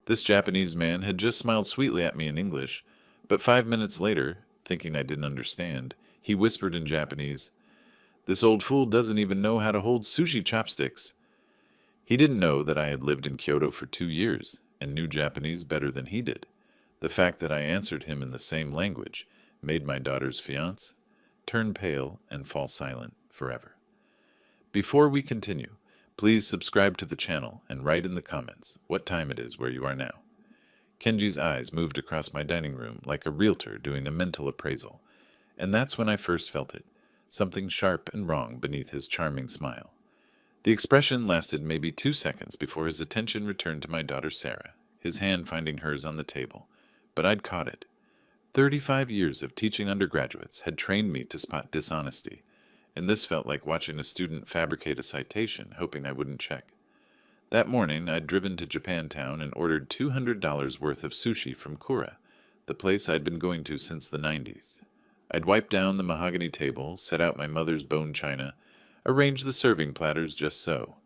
This Japanese man had just smiled sweetly at me in English, but 5 minutes later, thinking I didn't understand, he whispered in Japanese, "This old fool doesn't even know how to hold sushi chopsticks." He didn't know that I had lived in Kyoto for 2 years and knew Japanese better than he did. The fact that I answered him in the same language made my daughter's fiancé turn pale and fall silent forever. Before we continue, please subscribe to the channel and write in the comments what time it is where you are now. Kenji's eyes moved across my dining room like a realtor doing a mental appraisal, and that's when I first felt it, something sharp and wrong beneath his charming smile. The expression lasted maybe 2 seconds before his attention returned to my daughter Sarah, his hand finding hers on the table, but I'd caught it. 35 years of teaching undergraduates had trained me to spot dishonesty, and this felt like watching a student fabricate a citation, hoping I wouldn't check. That morning, I'd driven to Japantown and ordered $200 worth of sushi from Kura, the place I'd been going to since the 90s. I'd wiped down the mahogany table, set out my mother's bone china, arranged the serving platters just so.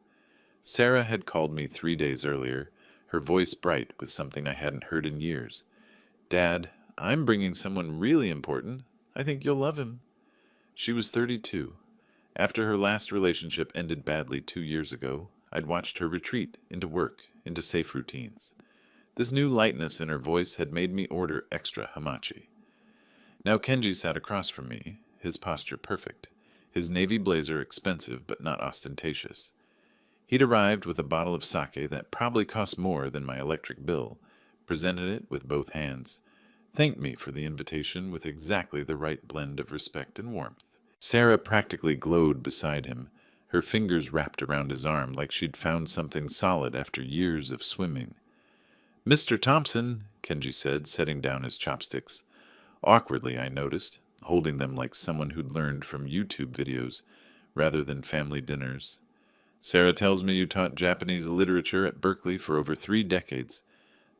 Sarah had called me 3 days earlier, her voice bright with something I hadn't heard in years. "Dad, I'm bringing someone really important. I think you'll love him." She was 32. After her last relationship ended badly 2 years ago, I'd watched her retreat into work, into safe routines. This new lightness in her voice had made me order extra hamachi. Now Kenji sat across from me, his posture perfect, his navy blazer expensive but not ostentatious. He'd arrived with a bottle of sake that probably cost more than my electric bill, presented it with both hands, thanked me for the invitation with exactly the right blend of respect and warmth. Sarah practically glowed beside him, her fingers wrapped around his arm like she'd found something solid after years of swimming. "Mr. Thompson," Kenji said, setting down his chopsticks. Awkwardly, I noticed, holding them like someone who'd learned from YouTube videos rather than family dinners. "Sarah tells me you taught Japanese literature at Berkeley for over 3 decades.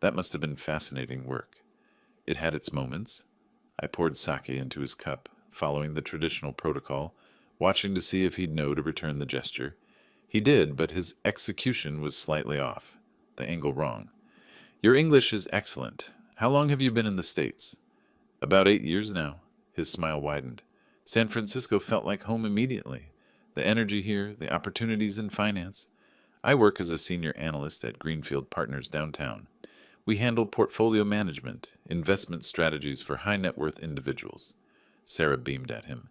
That must have been fascinating work." It had its moments. I poured sake into his cup, following the traditional protocol, watching to see if he'd know to return the gesture. He did, but his execution was slightly off, the angle wrong. "Your English is excellent. How long have you been in the States?" "About 8 years now." His smile widened. "San Francisco felt like home immediately. The energy here, the opportunities in finance. I work as a senior analyst at Greenfield Partners downtown. We handle portfolio management, investment strategies for high-net-worth individuals." Sarah beamed at him.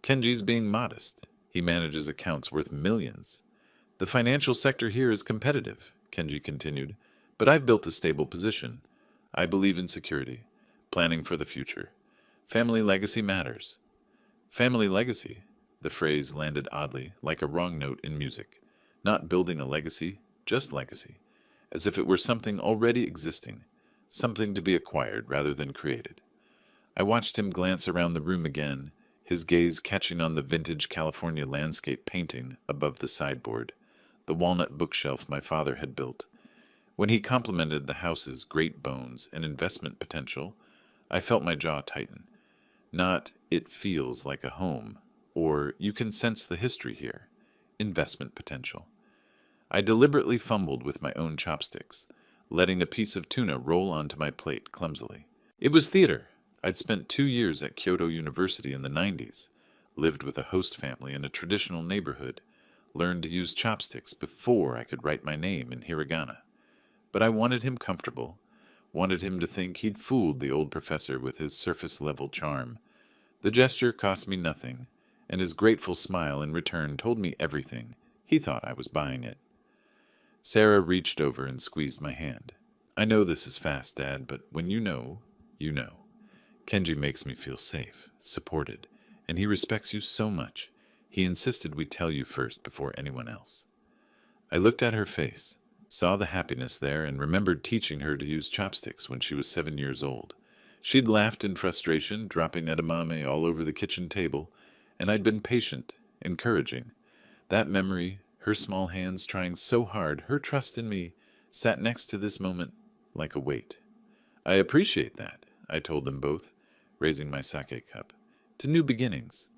"Kenji's being modest. He manages accounts worth millions." "The financial sector here is competitive," Kenji continued, "but I've built a stable position. I believe in security, planning for the future. Family legacy matters." Family legacy? The phrase landed oddly, like a wrong note in music. Not building a legacy, just legacy, as if it were something already existing, something to be acquired rather than created. I watched him glance around the room again, his gaze catching on the vintage California landscape painting above the sideboard, the walnut bookshelf my father had built. When he complimented the house's great bones and investment potential, I felt my jaw tighten. Not, "it feels like a home," or "you can sense the history here." Investment potential. I deliberately fumbled with my own chopsticks, letting a piece of tuna roll onto my plate clumsily. It was theater. I'd spent 2 years at Kyoto University in the 90s, lived with a host family in a traditional neighborhood, learned to use chopsticks before I could write my name in hiragana. But I wanted him comfortable, wanted him to think he'd fooled the old professor with his surface-level charm. The gesture cost me nothing, and his grateful smile in return told me everything. He thought I was buying it. Sarah reached over and squeezed my hand. "I know this is fast, Dad, but when you know, you know. Kenji makes me feel safe, supported, and he respects you so much. He insisted we tell you first before anyone else." I looked at her face, saw the happiness there, and remembered teaching her to use chopsticks when she was 7 years old. She'd laughed in frustration, dropping edamame all over the kitchen table, and I'd been patient, encouraging. That memory, her small hands trying so hard, her trust in me, sat next to this moment like a weight. "I appreciate that," I told them both, raising my sake cup. "To new beginnings."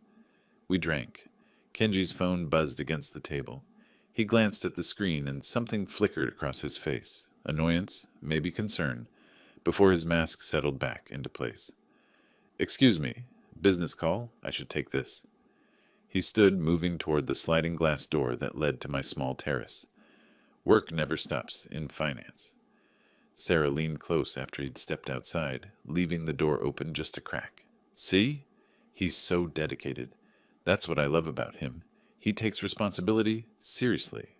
We drank. Kenji's phone buzzed against the table. He glanced at the screen and something flickered across his face. annoyance, maybe concern, before his mask settled back into place. "Excuse me. Business call? I should take this." He stood, moving toward the sliding glass door that led to my small terrace. Work never stops in finance. Sarah leaned close after he'd stepped outside, leaving the door open just a crack. "See? He's so dedicated. That's what I love about him. He takes responsibility seriously."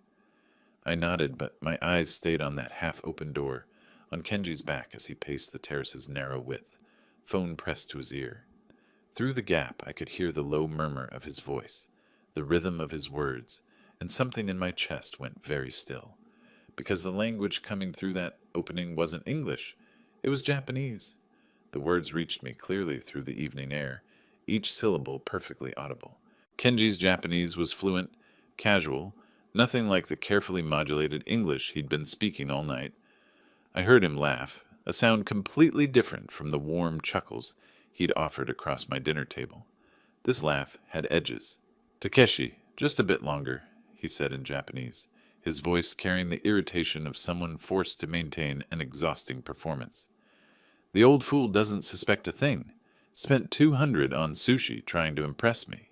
I nodded, but my eyes stayed on that half-open door, on Kenji's back as he paced the terrace's narrow width, phone pressed to his ear. Through the gap I could hear the low murmur of his voice, the rhythm of his words, and something in my chest went very still. Because the language coming through that opening wasn't English, it was Japanese. The words reached me clearly through the evening air, each syllable perfectly audible. Kenji's Japanese was fluent, casual, nothing like the carefully modulated English he'd been speaking all night. I heard him laugh, a sound completely different from the warm chuckles he'd offered across my dinner table. This laugh had edges. "Takeshi, just a bit longer," he said in Japanese, his voice carrying the irritation of someone forced to maintain an exhausting performance. "The old fool doesn't suspect a thing. Spent 200 on sushi trying to impress me.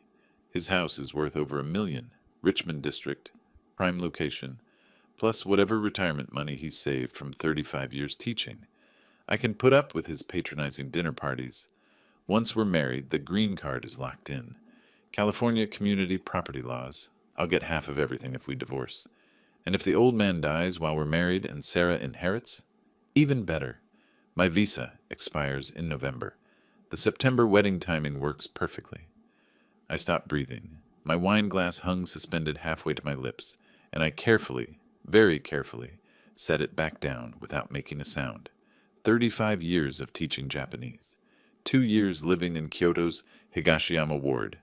His house is worth over $1 million. Richmond district, prime location, plus whatever retirement money he's saved from 35 years teaching. I can put up with his patronizing dinner parties. Once we're married, the green card is locked in. California community property laws. I'll get half of everything if we divorce. And if the old man dies while we're married and Sarah inherits, even better. My visa expires in November. The September wedding timing works perfectly." I stopped breathing. My wine glass hung suspended halfway to my lips, and I carefully, very carefully, set it back down without making a sound. 35 years of teaching Japanese. 2 years living in Kyoto's Higashiyama ward.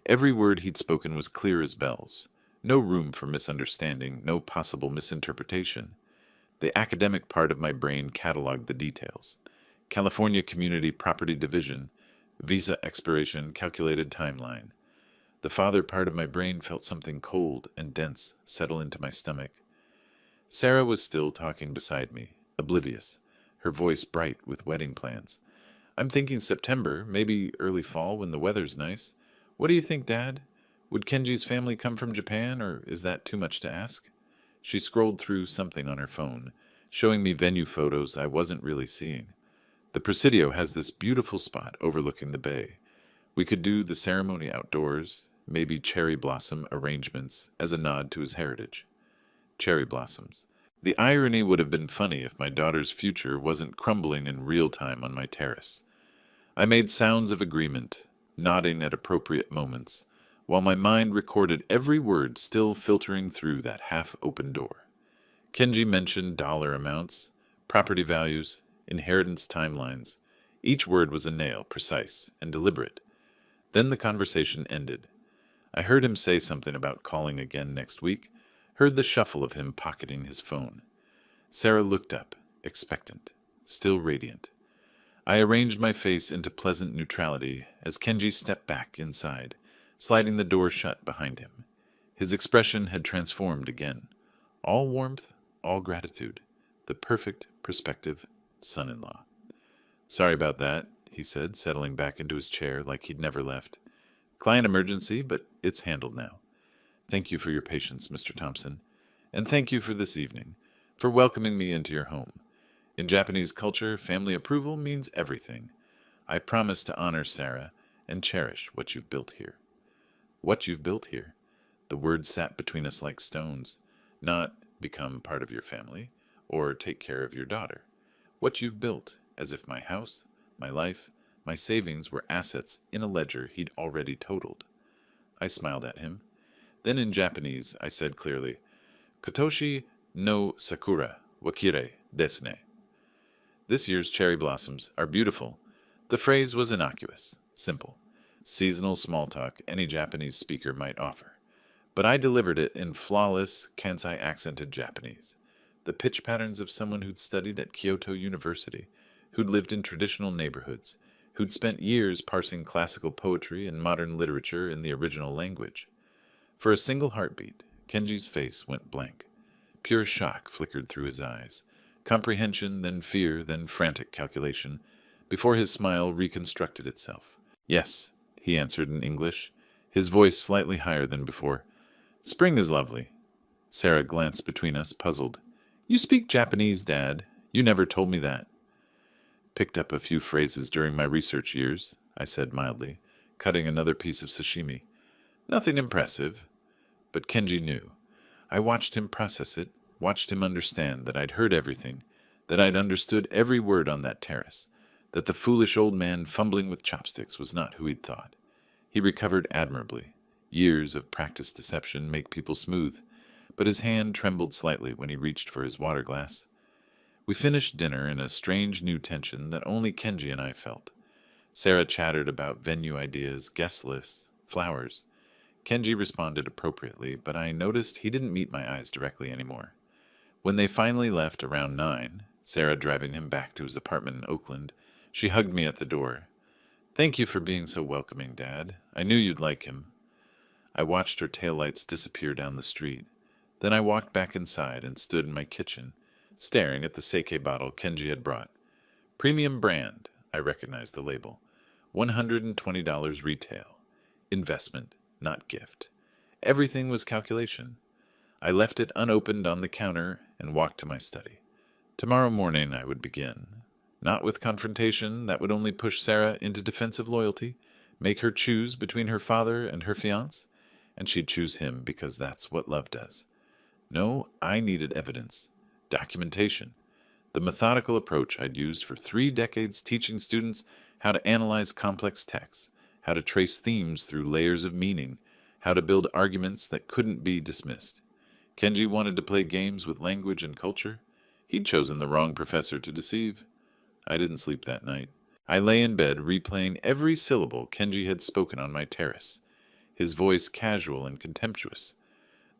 Every word he'd spoken was clear as bells. No room for misunderstanding, no possible misinterpretation. The academic part of my brain cataloged the details. California Community Property Division, visa expiration, calculated timeline. The father part of my brain felt something cold and dense settle into my stomach. Sarah was still talking beside me, oblivious, her voice bright with wedding plans. "I'm thinking September, maybe early fall when the weather's nice. What do you think, Dad? Would Kenji's family come from Japan, or is that too much to ask?" She scrolled through something on her phone, showing me venue photos I wasn't really seeing. "The Presidio has this beautiful spot overlooking the bay. We could do the ceremony outdoors, maybe cherry blossom arrangements as a nod to his heritage." Cherry blossoms. The irony would have been funny if my daughter's future wasn't crumbling in real time on my terrace. I made sounds of agreement, nodding at appropriate moments, while my mind recorded every word still filtering through that half-open door. Kenji mentioned dollar amounts, property values, inheritance timelines. Each word was a nail, precise and deliberate. Then the conversation ended. I heard him say something about calling again next week, heard the shuffle of him pocketing his phone. Sarah looked up, expectant, still radiant. I arranged my face into pleasant neutrality as Kenji stepped back inside, sliding the door shut behind him. His expression had transformed again. All warmth, all gratitude. The perfect prospective son-in-law. "Sorry about that," he said, settling back into his chair like he'd never left. "Client emergency, but it's handled now. Thank you for your patience, Mr. Thompson. And thank you for this evening, for welcoming me into your home. In Japanese culture, family approval means everything. I promise to honor Sarah and cherish what you've built here." What you've built here. The words sat between us like stones. Not become part of your family, or take care of your daughter. What you've built, as if my house, my life, my savings were assets in a ledger he'd already totaled. I smiled at him. Then in Japanese, I said clearly, "Kotoshi no sakura wa kirei desu ne." This year's cherry blossoms are beautiful. The phrase was innocuous, simple, seasonal small talk any Japanese speaker might offer. But I delivered it in flawless, Kansai-accented Japanese. The pitch patterns of someone who'd studied at Kyoto University, who'd lived in traditional neighborhoods, who'd spent years parsing classical poetry and modern literature in the original language. For a single heartbeat, Kenji's face went blank. Pure shock flickered through his eyes, Comprehension, then fear, then frantic calculation, before his smile reconstructed itself. Yes, he answered in English, his voice slightly higher than before. Spring is lovely. Sarah glanced between us, puzzled. You speak Japanese, Dad. You never told me that. Picked up a few phrases during my research years, I said mildly, cutting another piece of sashimi. Nothing impressive. But Kenji knew. I watched him process it, watched him understand that I'd heard everything, that I'd understood every word on that terrace, that the foolish old man fumbling with chopsticks was not who he'd thought. He recovered admirably. Years of practiced deception make people smooth, but his hand trembled slightly when he reached for his water glass. We finished dinner in a strange new tension that only Kenji and I felt. Sarah chattered about venue ideas, guest lists, flowers. Kenji responded appropriately, but I noticed he didn't meet my eyes directly anymore. When they finally left around 9, Sarah driving him back to his apartment in Oakland, she hugged me at the door. Thank you for being so welcoming, Dad. I knew you'd like him. I watched her taillights disappear down the street. Then I walked back inside and stood in my kitchen, staring at the sake bottle Kenji had brought. Premium brand, I recognized the label. $120 retail. Investment, not gift. Everything was calculation. I left it unopened on the counter and walked to my study. Tomorrow morning I would begin. Not with confrontation that would only push Sarah into defensive loyalty, make her choose between her father and her fiancé, and she'd choose him because that's what love does. No, I needed evidence, documentation, the methodical approach I'd used for 3 decades teaching students how to analyze complex texts, how to trace themes through layers of meaning, how to build arguments that couldn't be dismissed. Kenji wanted to play games with language and culture. He'd chosen the wrong professor to deceive. I didn't sleep that night. I lay in bed replaying every syllable Kenji had spoken on my terrace, his voice casual and contemptuous.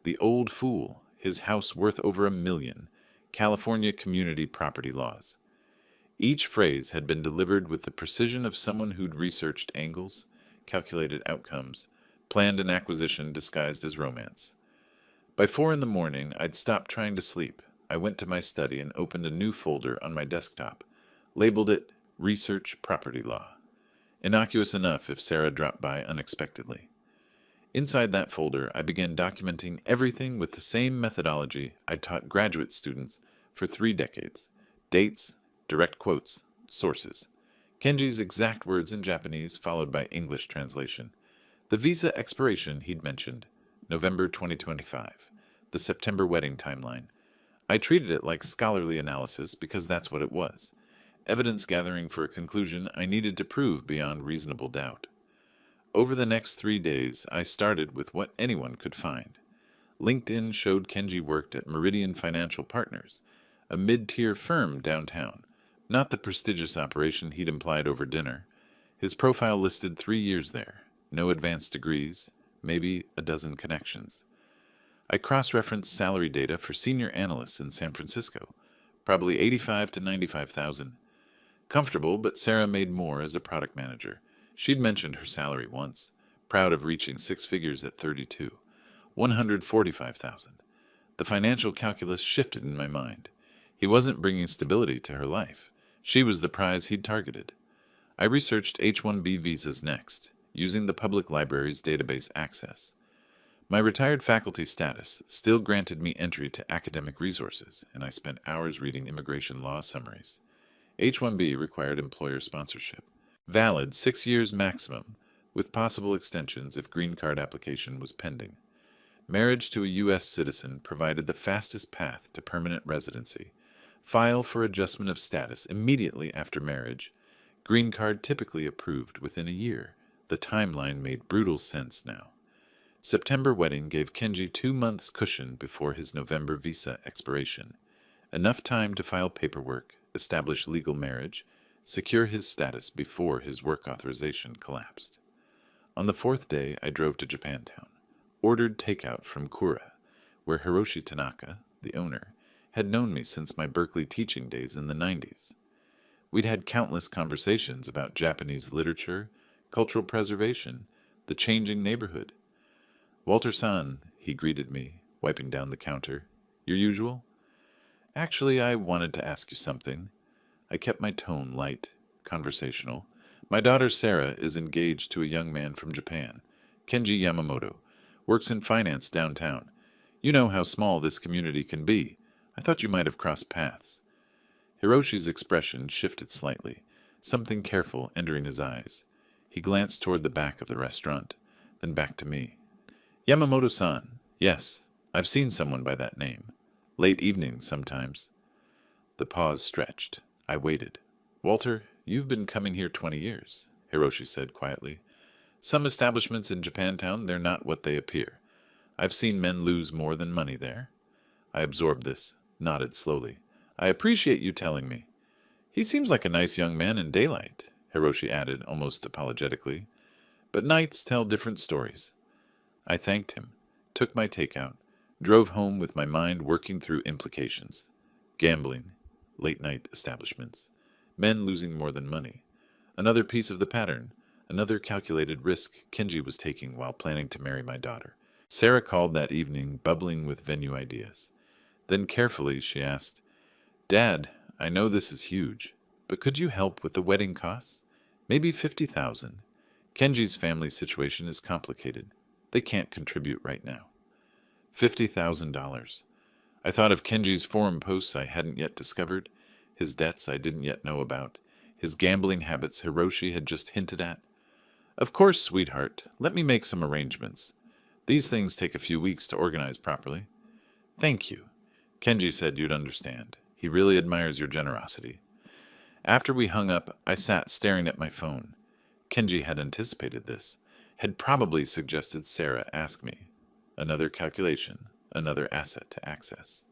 The old fool, his house worth over $1 million, California community property laws. Each phrase had been delivered with the precision of someone who'd researched angles, calculated outcomes, planned an acquisition disguised as romance. By 4 in the morning, I'd stopped trying to sleep. I went to my study and opened a new folder on my desktop, labeled it Research Property Law. Innocuous enough if Sarah dropped by unexpectedly. Inside that folder, I began documenting everything with the same methodology I taught graduate students for 3 decades. Dates, direct quotes, sources. Kenji's exact words in Japanese followed by English translation. The visa expiration he'd mentioned, November 2025. The September wedding timeline. I treated it like scholarly analysis because that's what it was. Evidence gathering for a conclusion I needed to prove beyond reasonable doubt. Over the next 3 days, I started with what anyone could find. LinkedIn showed Kenji worked at Meridian Financial Partners, a mid-tier firm downtown, not the prestigious operation he'd implied over dinner. His profile listed 3 years there, no advanced degrees, maybe a dozen connections. I cross-referenced salary data for senior analysts in San Francisco, probably 85 to 95,000. Comfortable, but Sarah made more as a product manager. She'd mentioned her salary once, proud of reaching 6 figures at 32, 145,000. The financial calculus shifted in my mind. He wasn't bringing stability to her life. She was the prize he'd targeted. I researched H-1B visas next, using the public library's database access. My retired faculty status still granted me entry to academic resources, and I spent hours reading immigration law summaries. H-1B required employer sponsorship. Valid 6 years maximum, with possible extensions if green card application was pending. Marriage to a U.S. citizen provided the fastest path to permanent residency. File for adjustment of status immediately after marriage. Green card typically approved within a year. The timeline made brutal sense now. September wedding gave Kenji 2 months cushion before his November visa expiration. Enough time to file paperwork, establish legal marriage, secure his status before his work authorization collapsed. On the 4th day, I drove to Japantown, ordered takeout from Kura, where Hiroshi Tanaka, the owner, had known me since my Berkeley teaching days in the 90s. We'd had countless conversations about Japanese literature, cultural preservation, the changing neighborhood. Walter-san, he greeted me, wiping down the counter. Your usual? Actually, I wanted to ask you something. I kept my tone light, conversational. My daughter Sarah is engaged to a young man from Japan, Kenji Yamamoto, works in finance downtown. You know how small this community can be. I thought you might have crossed paths. Hiroshi's expression shifted slightly, something careful entering his eyes. He glanced toward the back of the restaurant, then back to me. Yamamoto-san, yes, I've seen someone by that name. Late evenings sometimes. The pause stretched. I waited. Walter, you've been coming here 20 years, Hiroshi said quietly. Some establishments in Japantown, they're not what they appear. I've seen men lose more than money there. I absorbed this, nodded slowly. I appreciate you telling me. He seems like a nice young man in daylight, Hiroshi added, almost apologetically. But nights tell different stories. I thanked him, took my takeout, drove home with my mind working through implications. Gambling, late-night establishments, men losing more than money. Another piece of the pattern, another calculated risk Kenji was taking while planning to marry my daughter. Sarah called that evening, bubbling with venue ideas. Then carefully she asked, Dad, I know this is huge, but could you help with the wedding costs? Maybe 50,000. Kenji's family situation is complicated. They can't contribute right now. $50,000. I thought of Kenji's forum posts I hadn't yet discovered, his debts I didn't yet know about, his gambling habits Hiroshi had just hinted at. Of course, sweetheart, let me make some arrangements. These things take a few weeks to organize properly. Thank you. Kenji said you'd understand. He really admires your generosity. After we hung up, I sat staring at my phone. Kenji had anticipated this, had probably suggested Sarah ask me. Another calculation, another asset to access.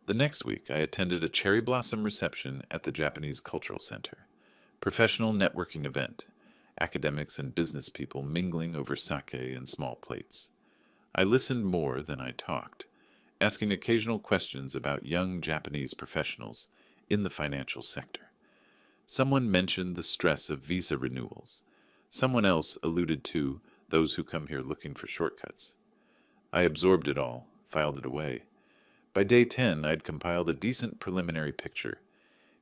The next week, I attended a cherry blossom reception at the Japanese Cultural Center. Professional networking event, academics and business people mingling over sake and small plates. I listened more than I talked, asking occasional questions about young Japanese professionals in the financial sector. Someone mentioned the stress of visa renewals. Someone else alluded to those who come here looking for shortcuts. I absorbed it all, filed it away. By day 10, I'd compiled a decent preliminary picture.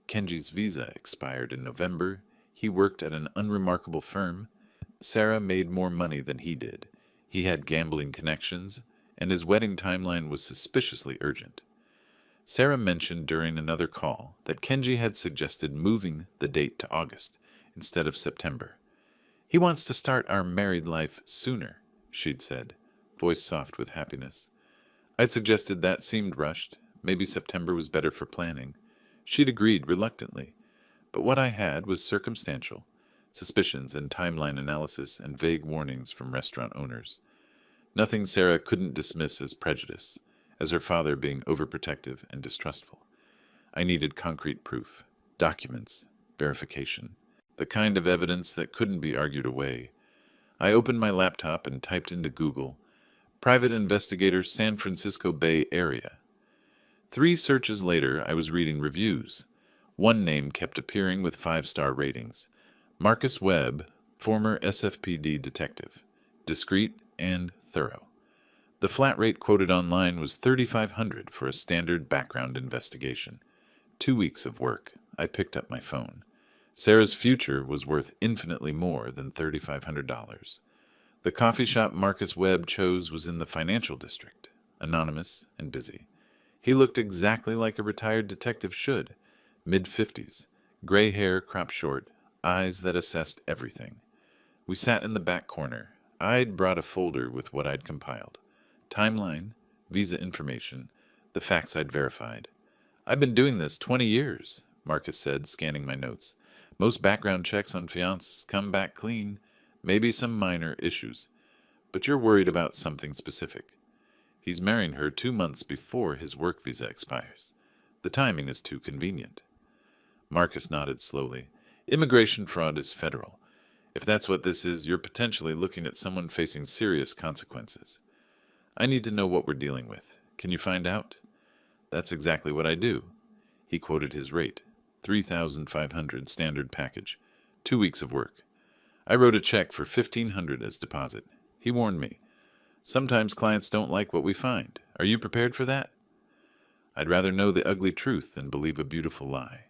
Kenji's visa expired in November. He worked at an unremarkable firm. Sarah made more money than he did. He had gambling connections, and his wedding timeline was suspiciously urgent. Sarah mentioned during another call that Kenji had suggested moving the date to August instead of September. He wants to start our married life sooner, she'd said, voice soft with happiness. I'd suggested that seemed rushed. Maybe September was better for planning. She'd agreed reluctantly, but what I had was circumstantial, suspicions and timeline analysis and vague warnings from restaurant owners. Nothing Sarah couldn't dismiss as prejudice, as her father being overprotective and distrustful. I needed concrete proof, documents, verification, the kind of evidence that couldn't be argued away. I opened my laptop and typed into Google, Private Investigator San Francisco Bay Area. 3 searches later, I was reading reviews. One name kept appearing with 5-star ratings. Marcus Webb, former SFPD detective. Discreet and thorough. The flat rate quoted online was $3,500 for a standard background investigation. 2 weeks of work. I picked up my phone. Sarah's future was worth infinitely more than $3,500. The coffee shop Marcus Webb chose was in the financial district, anonymous and busy. He looked exactly like a retired detective should, mid-50s, gray hair cropped short, eyes that assessed everything. We sat in the back corner. I'd brought a folder with what I'd compiled. Timeline, visa information, the facts I'd verified. I've been doing this 20 years, Marcus said, scanning my notes. Most background checks on fiancés come back clean, maybe some minor issues. But you're worried about something specific. He's marrying her 2 months before his work visa expires. The timing is too convenient. Marcus nodded slowly. Immigration fraud is federal. If that's what this is, you're potentially looking at someone facing serious consequences. I need to know what we're dealing with. Can you find out? That's exactly what I do. He quoted his rate. $3,500 standard package. 2 weeks of work. I wrote a check for $1,500 as deposit. He warned me. Sometimes clients don't like what we find. Are you prepared for that? I'd rather know the ugly truth than believe a beautiful lie.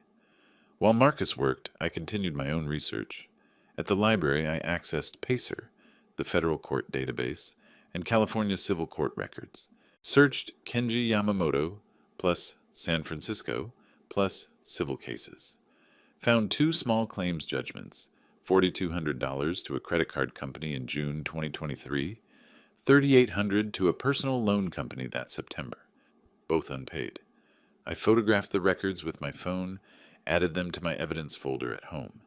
While Marcus worked, I continued my own research. At the library, I accessed PACER, the federal court database, and California civil court records. Searched Kenji Yamamoto plus San Francisco plus civil cases. Found 2 small claims judgments, $4,200 to a credit card company in June 2023, $3,800 to a personal loan company that September, both unpaid. I photographed the records with my phone, added them to my evidence folder at home.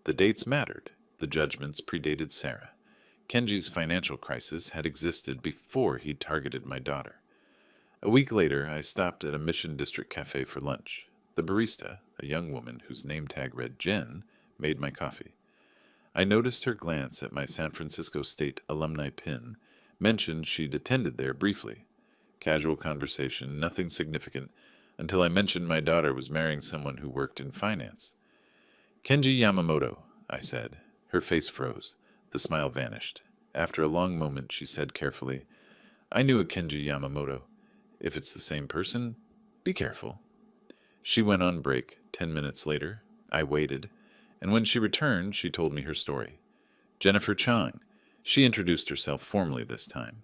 The dates mattered. The judgments predated Sarah. Kenji's financial crisis had existed before he targeted my daughter. A week later, I stopped at a Mission District cafe for lunch. The barista, a young woman whose name tag read Jen, made my coffee. I noticed her glance at my San Francisco State alumni pin, mentioned she'd attended there briefly. Casual conversation, nothing significant, until I mentioned my daughter was marrying someone who worked in finance. Kenji Yamamoto, I said. Her face froze. The smile vanished. After a long moment, she said carefully, I knew a Kenji Yamamoto. If it's the same person, be careful. She went on break. 10 minutes later, I waited, and when she returned, she told me her story. Jennifer Chang. She introduced herself formally this time.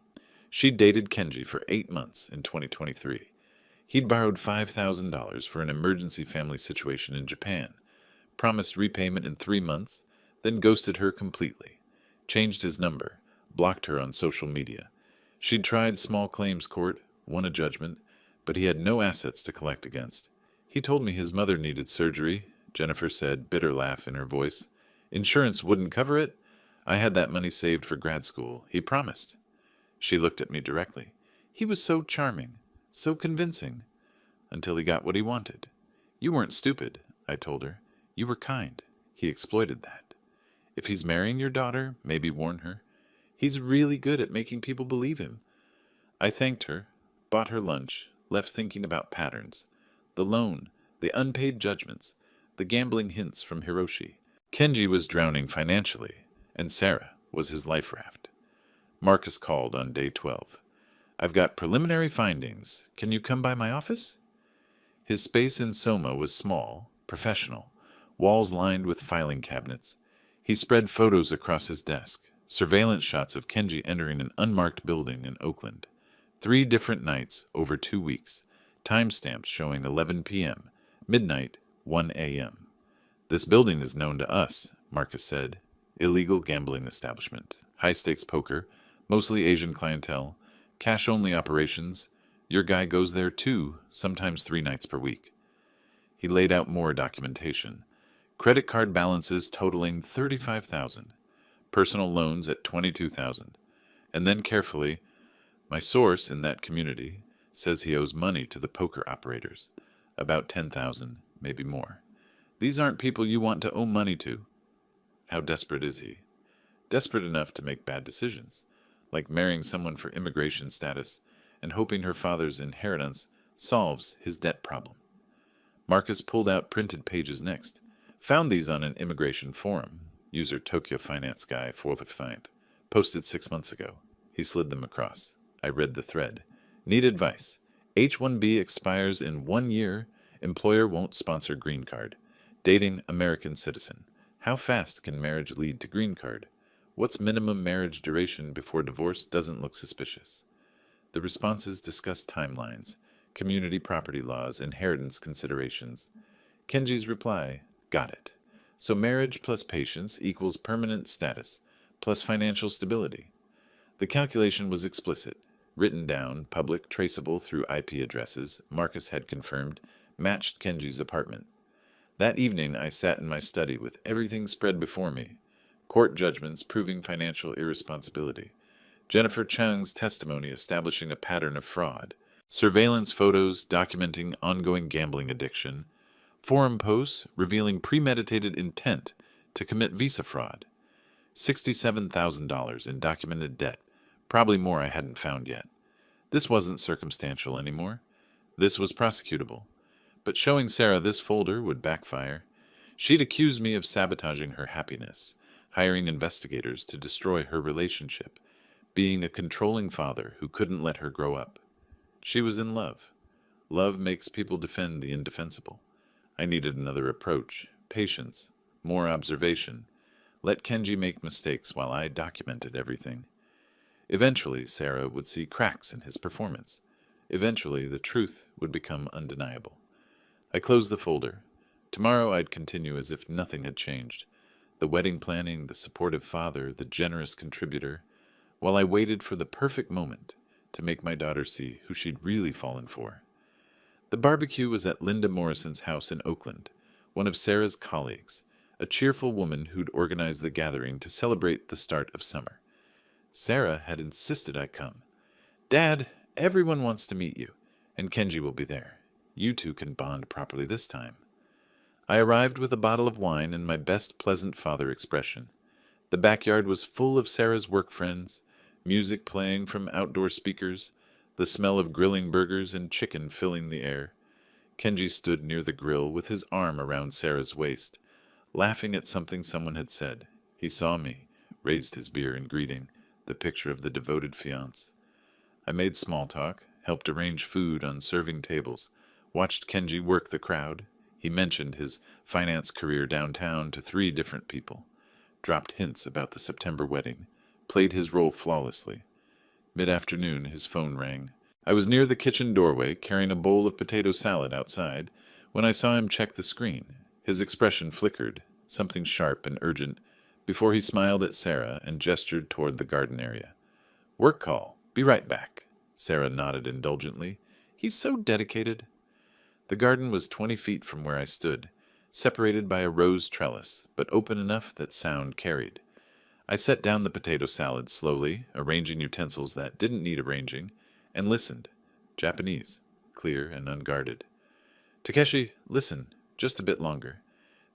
She'd dated Kenji for 8 months in 2023. He'd borrowed $5,000 for an emergency family situation in Japan, promised repayment in 3 months, then ghosted her completely, changed his number, blocked her on social media. She'd tried small claims court, won a judgment, but he had no assets to collect against. He told me his mother needed surgery, Jennifer said, bitter laugh in her voice. Insurance wouldn't cover it. I had that money saved for grad school. He promised. She looked at me directly. He was so charming, so convincing, until he got what he wanted. You weren't stupid, I told her. You were kind. He exploited that. If he's marrying your daughter, maybe warn her. He's really good at making people believe him. I thanked her, bought her lunch, left thinking about patterns. The loan, the unpaid judgments, the gambling hints from Hiroshi. Kenji was drowning financially, and Sarah was his life raft. Marcus called on day 12. I've got preliminary findings. Can you come by my office? His space in Soma was small, professional, walls lined with filing cabinets. He spread photos across his desk, surveillance shots of Kenji entering an unmarked building in Oakland. 3 different nights over 2 weeks, timestamps showing 11 p.m., midnight, 1 a.m. This building is known to us, Marcus said. Illegal gambling establishment, high-stakes poker, mostly Asian clientele, cash-only operations. Your guy goes there 2, sometimes 3 nights per week. He laid out more documentation. Credit card balances totaling $35,000, personal loans at $22,000, and then carefully, my source in that community says he owes money to the poker operators, about $10,000, maybe more. These aren't people you want to owe money to. How desperate is he? Desperate enough to make bad decisions, like marrying someone for immigration status and hoping her father's inheritance solves his debt problem. Marcus pulled out printed pages next. Found these on an immigration forum. User Tokyo Finance Guy 455. Posted 6 months ago. He slid them across. I read the thread. Need advice. H-1B expires in 1 year. Employer won't sponsor green card. Dating American citizen. How fast can marriage lead to green card? What's minimum marriage duration before divorce doesn't look suspicious? The responses discuss timelines, community property laws, inheritance considerations. Kenji's reply, got it. So marriage plus patience equals permanent status, plus financial stability. The calculation was explicit, written down, public, traceable through IP addresses, Marcus had confirmed, matched Kenji's apartment. That evening I sat in my study with everything spread before me. Court judgments proving financial irresponsibility. Jennifer Chang's testimony establishing a pattern of fraud. Surveillance photos documenting ongoing gambling addiction. Forum posts revealing premeditated intent to commit visa fraud. $67,000 in documented debt, probably more I hadn't found yet. This wasn't circumstantial anymore. This was prosecutable. But showing Sarah this folder would backfire. She'd accuse me of sabotaging her happiness, hiring investigators to destroy her relationship, being a controlling father who couldn't let her grow up. She was in love. Love makes people defend the indefensible. I needed another approach, patience, more observation. Let Kenji make mistakes while I documented everything. Eventually, Sarah would see cracks in his performance. Eventually, the truth would become undeniable. I closed the folder. Tomorrow I'd continue as if nothing had changed. The wedding planning, the supportive father, the generous contributor, while I waited for the perfect moment to make my daughter see who she'd really fallen for. The barbecue was at Linda Morrison's house in Oakland, one of Sarah's colleagues, a cheerful woman who'd organized the gathering to celebrate the start of summer. Sarah had insisted I come. "Dad, everyone wants to meet you, and Kenji will be there. You two can bond properly this time." I arrived with a bottle of wine and my best pleasant father expression. The backyard was full of Sarah's work friends, music playing from outdoor speakers, the smell of grilling burgers and chicken filling the air. Kenji stood near the grill with his arm around Sarah's waist, laughing at something someone had said. He saw me, raised his beer in greeting, the picture of the devoted fiancé. I made small talk, helped arrange food on serving tables, watched Kenji work the crowd. He mentioned his finance career downtown to 3 different people, dropped hints about the September wedding, played his role flawlessly. Mid-afternoon, his phone rang. I was near the kitchen doorway, carrying a bowl of potato salad outside, when I saw him check the screen. His expression flickered, something sharp and urgent, before he smiled at Sarah and gestured toward the garden area. "Work call. Be right back." Sarah nodded indulgently. "He's so dedicated." The garden was 20 feet from where I stood, separated by a rose trellis, but open enough that sound carried. I set down the potato salad slowly, arranging utensils that didn't need arranging, and listened. Japanese, clear and unguarded. "Takeshi, listen, just a bit longer.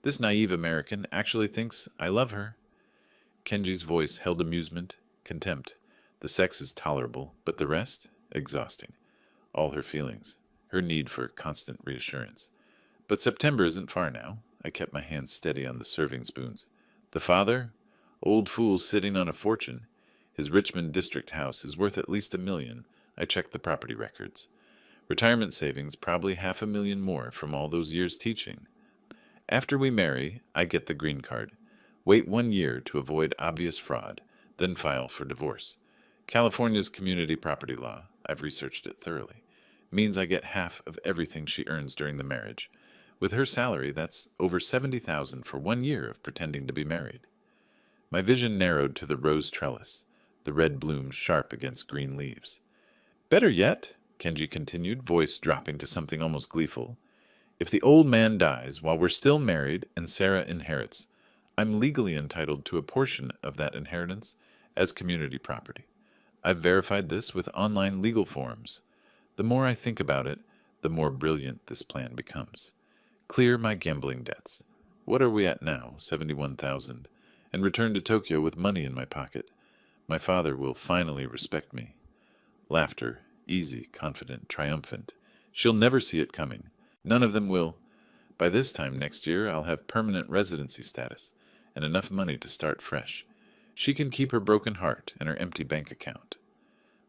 This naive American actually thinks I love her." Kenji's voice held amusement, contempt. The sex is tolerable, but the rest? Exhausting. All her feelings. Her need for constant reassurance. But September isn't far now. I kept my hands steady on the serving spoons. The father? Old fool sitting on a fortune. His Richmond district house is worth at least $1 million. I checked the property records. Retirement savings probably $500,000 more from all those years teaching. After we marry, I get the green card. Wait 1 year to avoid obvious fraud, then file for divorce. California's community property law, I've researched it thoroughly, means I get half of everything she earns during the marriage. With her salary, that's over $70,000 for 1 year of pretending to be married. My vision narrowed to the rose trellis, the red blooms sharp against green leaves. "Better yet," Kenji continued, voice dropping to something almost gleeful, "if the old man dies while we're still married and Sarah inherits, I'm legally entitled to a portion of that inheritance as community property. I've verified this with online legal forms. The more I think about it, the more brilliant this plan becomes. Clear my gambling debts. What are we at now? 71,000. And return to Tokyo with money in my pocket. My father will finally respect me." Laughter, easy, confident, triumphant. "She'll never see it coming. None of them will. By this time next year, I'll have permanent residency status and enough money to start fresh. She can keep her broken heart and her empty bank account."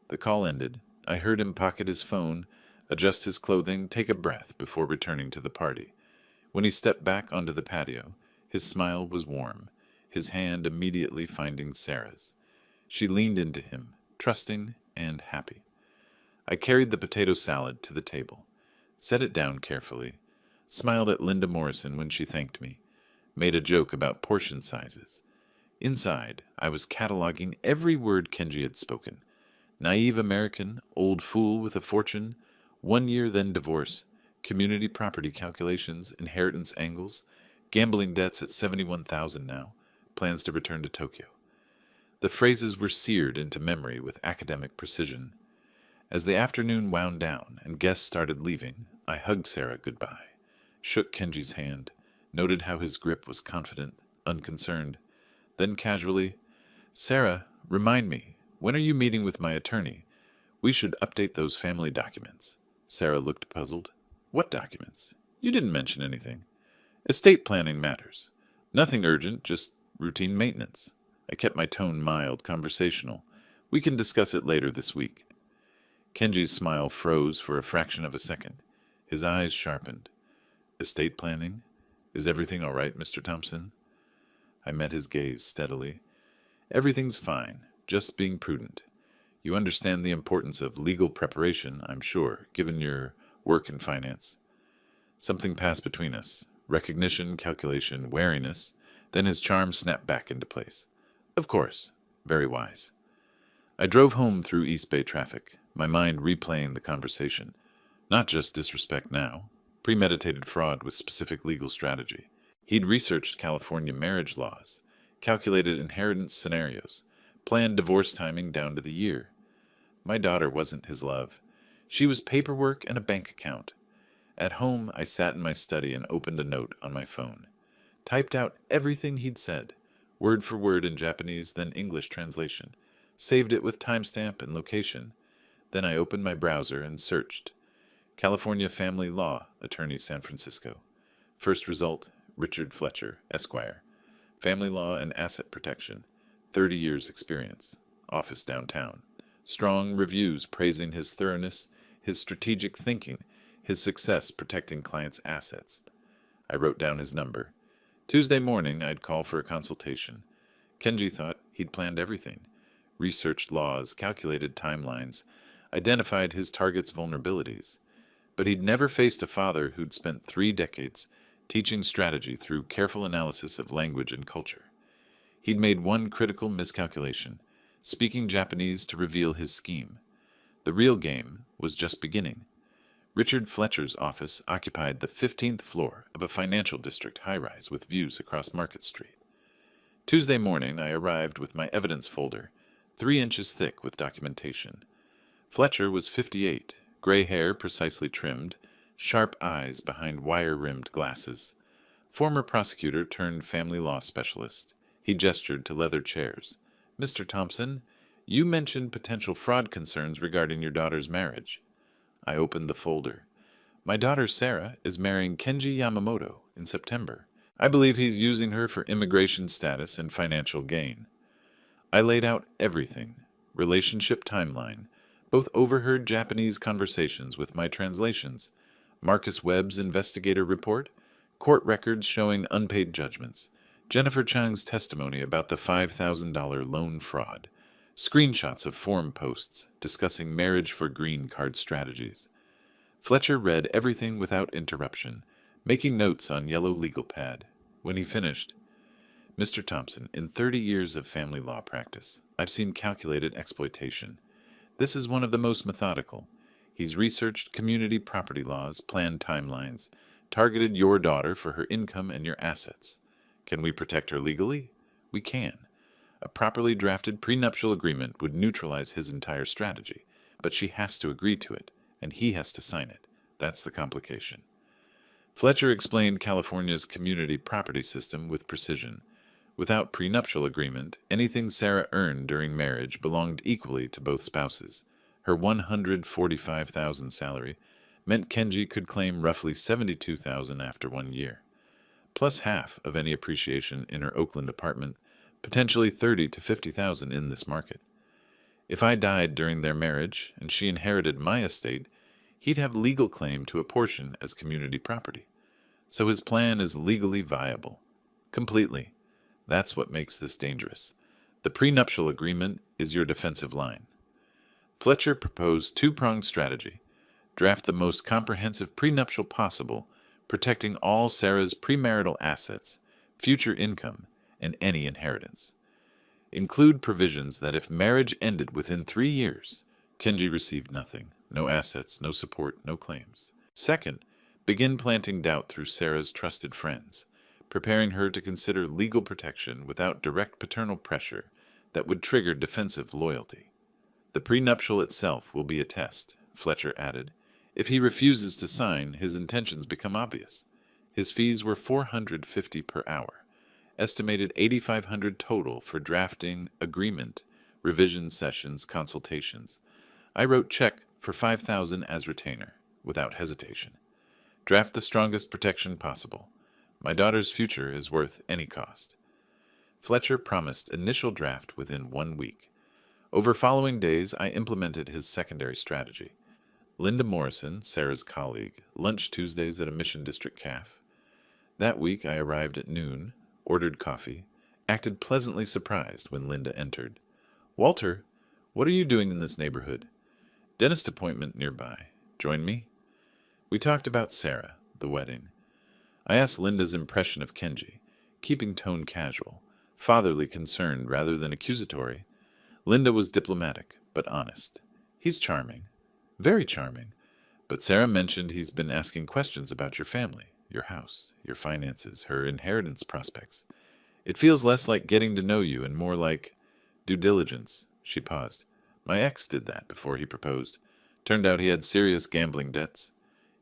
The call ended. I heard him pocket his phone, adjust his clothing, take a breath before returning to the party. When he stepped back onto the patio, his smile was warm, his hand immediately finding Sarah's. She leaned into him, trusting and happy. I carried the potato salad to the table, set it down carefully, smiled at Linda Morrison when she thanked me, made a joke about portion sizes. Inside, I was cataloging every word Kenji had spoken. Naive American, old fool with a fortune, 1 year then divorce, community property calculations, inheritance angles, gambling debts at 71,000 now, plans to return to Tokyo. The phrases were seared into memory with academic precision. As the afternoon wound down and guests started leaving, I hugged Sarah goodbye, shook Kenji's hand, noted how his grip was confident, unconcerned. Then casually, "Sarah, remind me, when are you meeting with my attorney? We should update those family documents." Sarah looked puzzled. "What documents? You didn't mention anything." "Estate planning matters. Nothing urgent, just routine maintenance." I kept my tone mild, conversational. "We can discuss it later this week." Kenji's smile froze for a fraction of a second. His eyes sharpened. Estate planning? Is everything all right, Mr. Thompson? I met his gaze steadily. Everything's fine, just being prudent. You understand the importance of legal preparation, I'm sure, given your work in finance. Something passed between us. Recognition, calculation, wariness. Then his charm snapped back into place. Of course. Very wise. I drove home through East Bay traffic, my mind replaying the conversation. Not just disrespect now. Premeditated fraud with specific legal strategy. He'd researched California marriage laws, calculated inheritance scenarios, planned divorce timing down to the year. My daughter wasn't his love. She was paperwork and a bank account. At home, I sat in my study and opened a note on my phone. Typed out everything he'd said, word for word in Japanese, then English translation. Saved it with timestamp and location. Then I opened my browser and searched. California Family Law, Attorney San Francisco. First result, Richard Fletcher, Esquire. Family Law and Asset Protection. 30 years experience. Office downtown. Strong reviews praising his thoroughness, his strategic thinking, his success protecting clients' assets. I wrote down his number. Tuesday morning, I'd call for a consultation. Kenji thought he'd planned everything. Researched laws, calculated timelines, identified his target's vulnerabilities. But he'd never faced a father who'd spent 3 decades teaching strategy through careful analysis of language and culture. He'd made one critical miscalculation, speaking Japanese to reveal his scheme. The real game was just beginning. Richard Fletcher's office occupied the 15th floor of a financial district high-rise with views across Market Street. Tuesday morning, I arrived with my evidence folder, 3 inches thick with documentation. Fletcher was 58, gray hair precisely trimmed, sharp eyes behind wire-rimmed glasses. Former prosecutor turned family law specialist. He gestured to leather chairs. Mr. Thompson, you mentioned potential fraud concerns regarding your daughter's marriage. I opened the folder. My daughter Sarah is marrying Kenji Yamamoto in September. I believe he's using her for immigration status and financial gain. I laid out everything, relationship timeline, both overheard Japanese conversations with my translations, Marcus Webb's investigator report, court records showing unpaid judgments, Jennifer Chang's testimony about the $5,000 loan fraud, screenshots of forum posts discussing marriage for green card strategies. Fletcher read everything without interruption, making notes on yellow legal pad. When he finished, Mr. Thompson, in 30 years of family law practice, I've seen calculated exploitation. This is one of the most methodical. He's researched community property laws, planned timelines, targeted your daughter for her income and your assets. Can we protect her legally? We can. A properly drafted prenuptial agreement would neutralize his entire strategy, but she has to agree to it, and he has to sign it. That's the complication. Fletcher explained California's community property system with precision. Without prenuptial agreement, anything Sarah earned during marriage belonged equally to both spouses. Her $145,000 salary meant Kenji could claim roughly $72,000 after 1 year, plus half of any appreciation in her Oakland apartment, potentially $30,000 to $50,000 in this market. If I died during their marriage and she inherited my estate, he'd have legal claim to a portion as community property. So his plan is legally viable. Completely. That's what makes this dangerous. The prenuptial agreement is your defensive line. Fletcher proposed 2-pronged strategy. Draft the most comprehensive prenuptial possible, protecting all Sarah's premarital assets, future income, and any inheritance. Include provisions that if marriage ended within 3 years, Kenji received nothing, no assets, no support, no claims. Second, begin planting doubt through Sarah's trusted friends, preparing her to consider legal protection without direct paternal pressure that would trigger defensive loyalty. The prenuptial itself will be a test, Fletcher added. If he refuses to sign, his intentions become obvious. His fees were $450 per hour, estimated $8,500 total for drafting, agreement, revision sessions, consultations. I wrote check for $5,000 as retainer, without hesitation. Draft the strongest protection possible. My daughter's future is worth any cost. Fletcher promised initial draft within 1 week. Over following days, I implemented his secondary strategy. Linda Morrison, Sarah's colleague, lunched Tuesdays at a Mission District cafe. That week I arrived at noon, ordered coffee, acted pleasantly surprised when Linda entered. "Walter, what are you doing in this neighborhood?" "Dentist appointment nearby. Join me?" We talked about Sarah, the wedding. I asked Linda's impression of Kenji, keeping tone casual, fatherly concerned rather than accusatory. Linda was diplomatic, but honest. "He's charming. Very charming. But Sarah mentioned he's been asking questions about your family, your house, your finances, her inheritance prospects. It feels less like getting to know you and more like due diligence." She paused. "My ex did that before he proposed. Turned out he had serious gambling debts.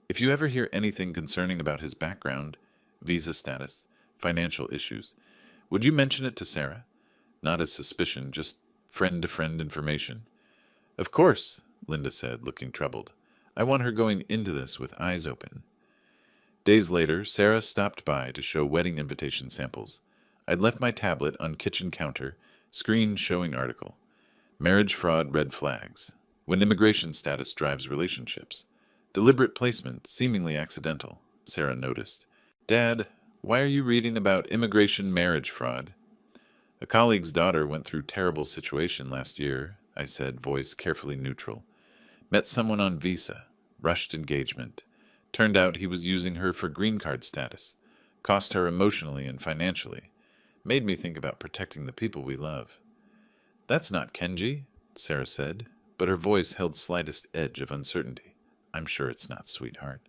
If you ever hear anything concerning about his background, visa status, financial issues, would you mention it to Sarah? Not as suspicion, just friend-to-friend information." "Of course," Linda said, looking troubled. "I want her going into this with eyes open." Days later, Sarah stopped by to show wedding invitation samples. I'd left my tablet on kitchen counter, screen showing article. Marriage fraud red flags. When immigration status drives relationships. Deliberate placement, seemingly accidental, Sarah noticed. "Dad, why are you reading about immigration marriage fraud?" "A colleague's daughter went through terrible situation last year," I said, voice carefully neutral. "Met someone on visa. Rushed engagement. Turned out he was using her for green card status. Cost her emotionally and financially. Made me think about protecting the people we love." "That's not Kenji," Sarah said, but her voice held slightest edge of uncertainty. "I'm sure it's not, sweetheart.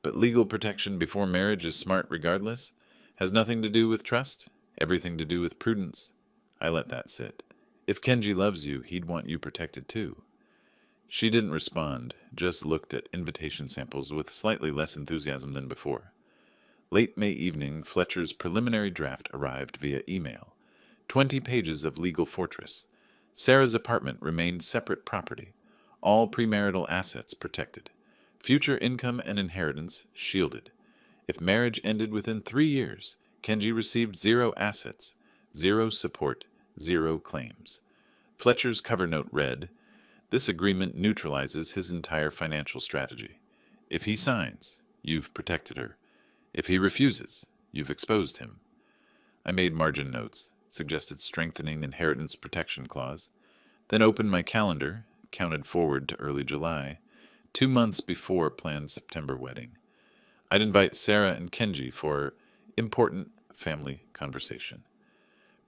But legal protection before marriage is smart regardless. Has nothing to do with trust, everything to do with prudence." I let that sit. If Kenji loves you, he'd want you protected too. She didn't respond, just looked at invitation samples with slightly less enthusiasm than before. Late May evening, Fletcher's preliminary draft arrived via email. 20 pages of legal fortress. Sarah's apartment remained separate property. All premarital assets protected. Future income and inheritance shielded. If marriage ended within 3 years, Kenji received 0 assets, 0 support, 0 claims. Fletcher's cover note read, "This agreement neutralizes his entire financial strategy. If he signs, you've protected her. If he refuses, you've exposed him." I made margin notes, suggested strengthening inheritance protection clause, then opened my calendar, counted forward to early July, 2 months before planned September wedding. I'd invite Sarah and Kenji for important family conversation.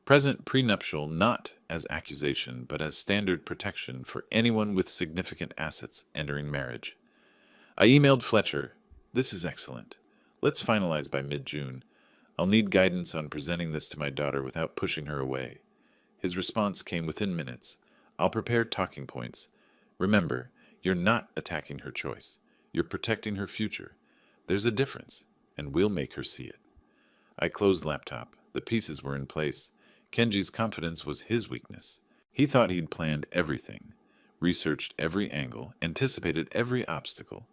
Present prenuptial not as accusation, but as standard protection for anyone with significant assets entering marriage. I emailed Fletcher, "This is excellent. Let's finalize by mid-June. I'll need guidance on presenting this to my daughter without pushing her away." His response came within minutes. "I'll prepare talking points. Remember, you're not attacking her choice. You're protecting her future. There's a difference, and we'll make her see it." I closed laptop. The pieces were in place. Kenji's confidence was his weakness. He thought he'd planned everything, researched every angle, anticipated every obstacle.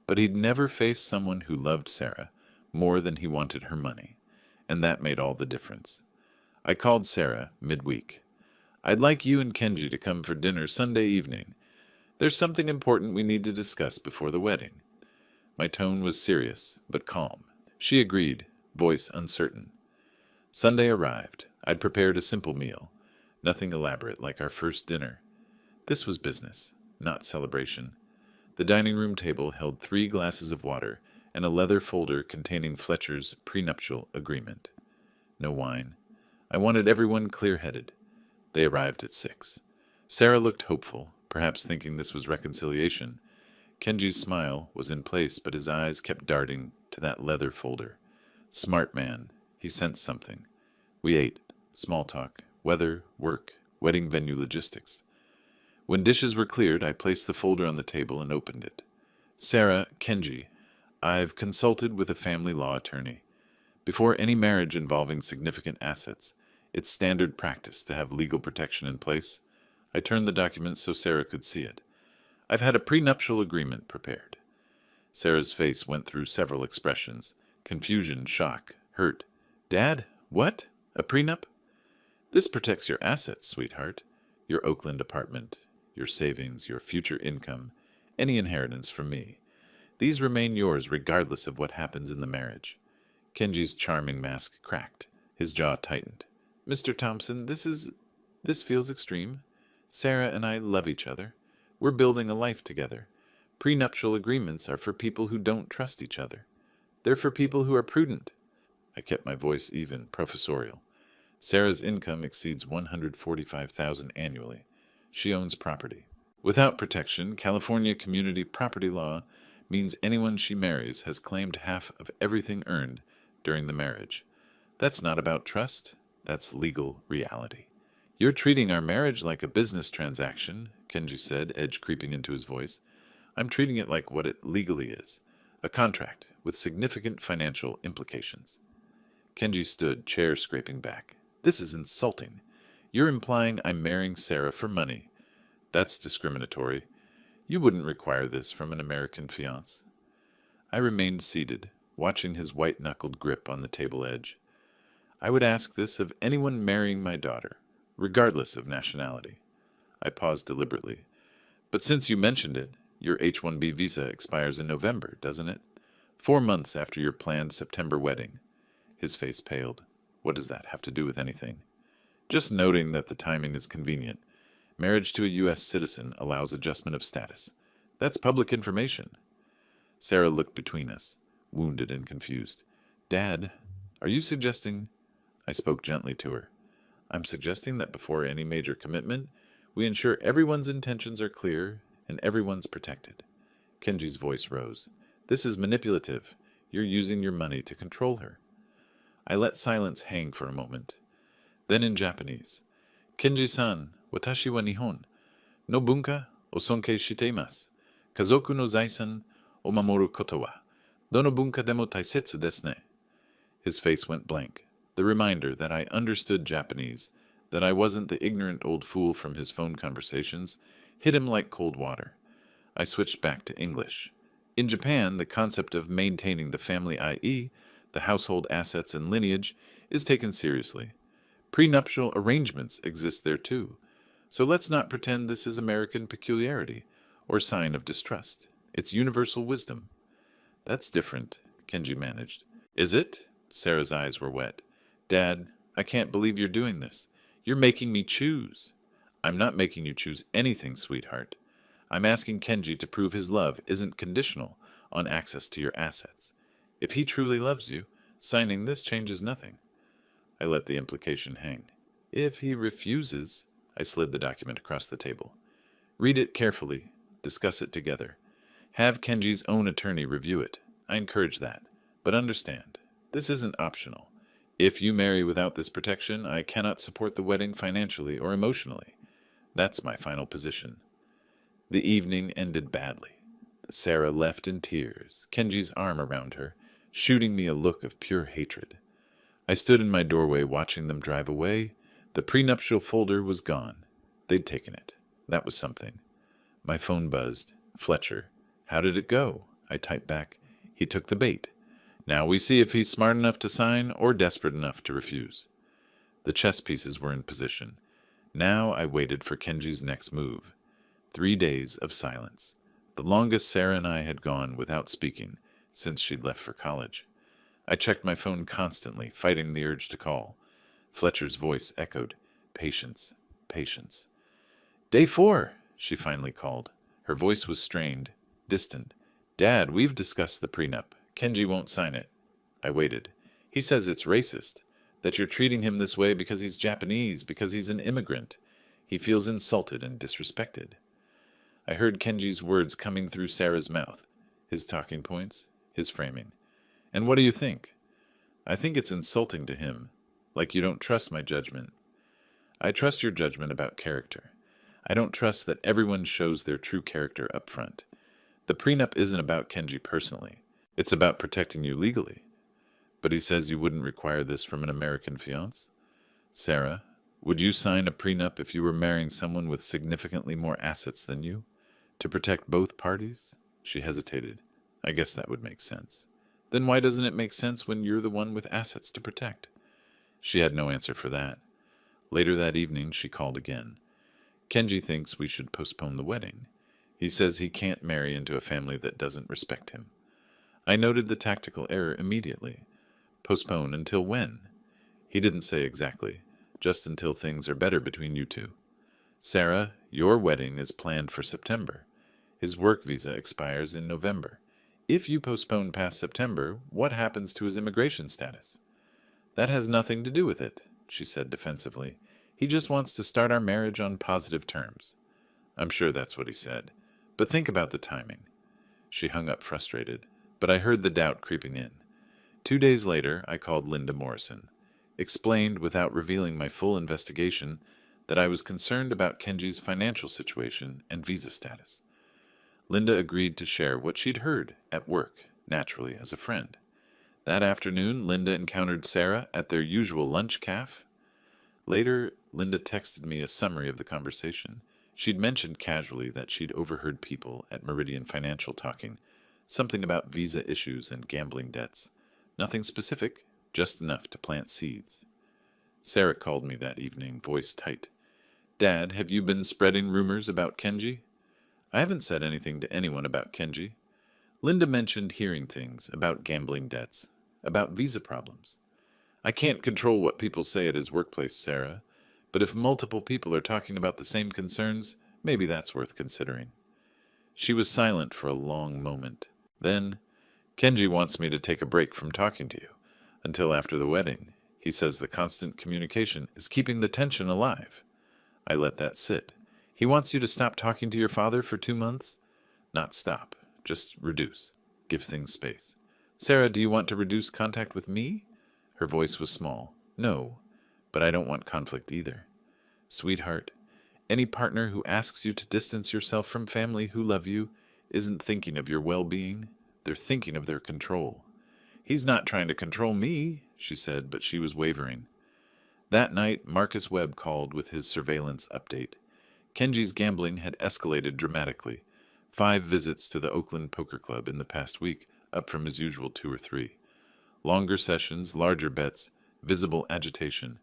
But he'd never faced someone who loved Sarah more than he wanted her money, and that made all the difference. I called Sarah midweek. "I'd like you and Kenji to come for dinner Sunday evening. There's something important we need to discuss before the wedding." My tone was serious, but calm. She agreed, voice uncertain. Sunday arrived. I'd prepared a simple meal, nothing elaborate like our first dinner. This was business, not celebration. The dining room table held 3 glasses of water and a leather folder containing Fletcher's prenuptial agreement. No wine. I wanted everyone clear-headed. They arrived at 6. Sarah looked hopeful, perhaps thinking this was reconciliation. Kenji's smile was in place, but his eyes kept darting to that leather folder. Smart man. He sensed something. We ate. Small talk. Weather, work, wedding venue logistics. When dishes were cleared, I placed the folder on the table and opened it. "Sarah, Kenji, I've consulted with a family law attorney. Before any marriage involving significant assets, it's standard practice to have legal protection in place." I turned the document so Sarah could see it. "I've had a prenuptial agreement prepared." Sarah's face went through several expressions: confusion, shock, hurt. "Dad, what? A prenup?" "This protects your assets, sweetheart. Your Oakland apartment, your savings, your future income, any inheritance from me. These remain yours regardless of what happens in the marriage. Kenji's charming mask cracked. His jaw tightened. Mr. Thompson, this feels extreme. Sarah and I love each other. We're building a life together. Prenuptial agreements are for people who don't trust each other. They're for people who are prudent. I kept my voice even, professorial. Sarah's income exceeds $145,000 annually. She owns property. Without protection, California community property law means anyone she marries has claimed half of everything earned during the marriage. That's not about trust. That's legal reality. You're treating our marriage like a business transaction, Kenji said, edge creeping into his voice. I'm treating it like what it legally is, a contract with significant financial implications. Kenji stood, chair scraping back. This is insulting. You're implying I'm marrying Sarah for money. That's discriminatory. You wouldn't require this from an American fiancé. I remained seated, watching his white-knuckled grip on the table edge. I would ask this of anyone marrying my daughter, regardless of nationality. I paused deliberately. But since you mentioned it, your H-1B visa expires in November, doesn't it? 4 months after your planned September wedding. His face paled. What does that have to do with anything? Just noting that the timing is convenient. Marriage to a U.S. citizen allows adjustment of status. That's public information. Sarah looked between us, wounded and confused. Dad, are you suggesting... I spoke gently to her. I'm suggesting that before any major commitment, we ensure everyone's intentions are clear and everyone's protected. Kenji's voice rose. This is manipulative. You're using your money to control her. I let silence hang for a moment. Then in Japanese, Kenji-san, watashi wa Nihon, no bunka o sonke shiteimasu. Kazoku no zaisan o mamoru koto wa, dono bunka demo taisetsu desu ne. His face went blank. The reminder that I understood Japanese, that I wasn't the ignorant old fool from his phone conversations, hit him like cold water. I switched back to English. In Japan, the concept of maintaining the family, i.e., the household assets and lineage, is taken seriously. Prenuptial arrangements exist there too. So let's not pretend this is American peculiarity or sign of distrust. It's universal wisdom. That's different, Kenji managed. Is it? Sarah's eyes were wet. Dad, I can't believe you're doing this. You're making me choose. I'm not making you choose anything, sweetheart. I'm asking Kenji to prove his love isn't conditional on access to your assets. If he truly loves you, signing this changes nothing. I let the implication hang. If he refuses, I slid the document across the table. Read it carefully. Discuss it together. Have Kenji's own attorney review it. I encourage that. But understand, this isn't optional. If you marry without this protection, I cannot support the wedding financially or emotionally. That's my final position. The evening ended badly. Sarah left in tears, Kenji's arm around her, shooting me a look of pure hatred. I stood in my doorway watching them drive away. The prenuptial folder was gone. They'd taken it. That was something. My phone buzzed. Fletcher. How did it go? I typed back. He took the bait. Now we see if he's smart enough to sign or desperate enough to refuse. The chess pieces were in position. Now I waited for Kenji's next move. 3 days of silence. The longest Sarah and I had gone without speaking since she'd left for college. I checked my phone constantly, fighting the urge to call. Fletcher's voice echoed. Patience, patience. Day 4, she finally called. Her voice was strained, distant. Dad, we've discussed the prenup. Kenji won't sign it. I waited. He says it's racist, that you're treating him this way because he's Japanese, because he's an immigrant. He feels insulted and disrespected. I heard Kenji's words coming through Sarah's mouth, his talking points, his framing. And what do you think? I think it's insulting to him, like you don't trust my judgment. I trust your judgment about character. I don't trust that everyone shows their true character up front. The prenup isn't about Kenji personally. It's about protecting you legally. But he says you wouldn't require this from an American fiancé? Sarah, would you sign a prenup if you were marrying someone with significantly more assets than you? To protect both parties? She hesitated. I guess that would make sense. Then why doesn't it make sense when you're the one with assets to protect? She had no answer for that. Later that evening, she called again. Kenji thinks we should postpone the wedding. He says he can't marry into a family that doesn't respect him. I noted the tactical error immediately. Postpone until when? He didn't say exactly, just until things are better between you two. Sarah, your wedding is planned for September. His work visa expires in November. If you postpone past September, what happens to his immigration status? That has nothing to do with it, she said defensively. He just wants to start our marriage on positive terms. I'm sure that's what he said. But think about the timing. She hung up frustrated, but I heard the doubt creeping in. 2 days later, I called Linda Morrison, explained without revealing my full investigation that I was concerned about Kenji's financial situation and visa status. Linda agreed to share what she'd heard at work, naturally, as a friend. That afternoon, Linda encountered Sarah at their usual lunch cafe. Later, Linda texted me a summary of the conversation. She'd mentioned casually that she'd overheard people at Meridian Financial talking, something about visa issues and gambling debts. Nothing specific, just enough to plant seeds. Sarah called me that evening, voice tight. Dad, have you been spreading rumors about Kenji? I haven't said anything to anyone about Kenji. Linda mentioned hearing things about gambling debts, about visa problems. I can't control what people say at his workplace, Sarah, but if multiple people are talking about the same concerns, maybe that's worth considering. She was silent for a long moment. Then, Kenji wants me to take a break from talking to you until after the wedding. He says the constant communication is keeping the tension alive. I let that sit. He wants you to stop talking to your father for 2 months? Not stop, just reduce. Give things space. Sarah, do you want to reduce contact with me? Her voice was small. No, but I don't want conflict either. Sweetheart, any partner who asks you to distance yourself from family who love you isn't thinking of your well-being. They're thinking of their control. He's not trying to control me, she said, but she was wavering. That night, Marcus Webb called with his surveillance update. Kenji's gambling had escalated dramatically. 5 visits to the Oakland Poker Club in the past week, up from his usual 2 or 3. Longer sessions, larger bets, visible agitation.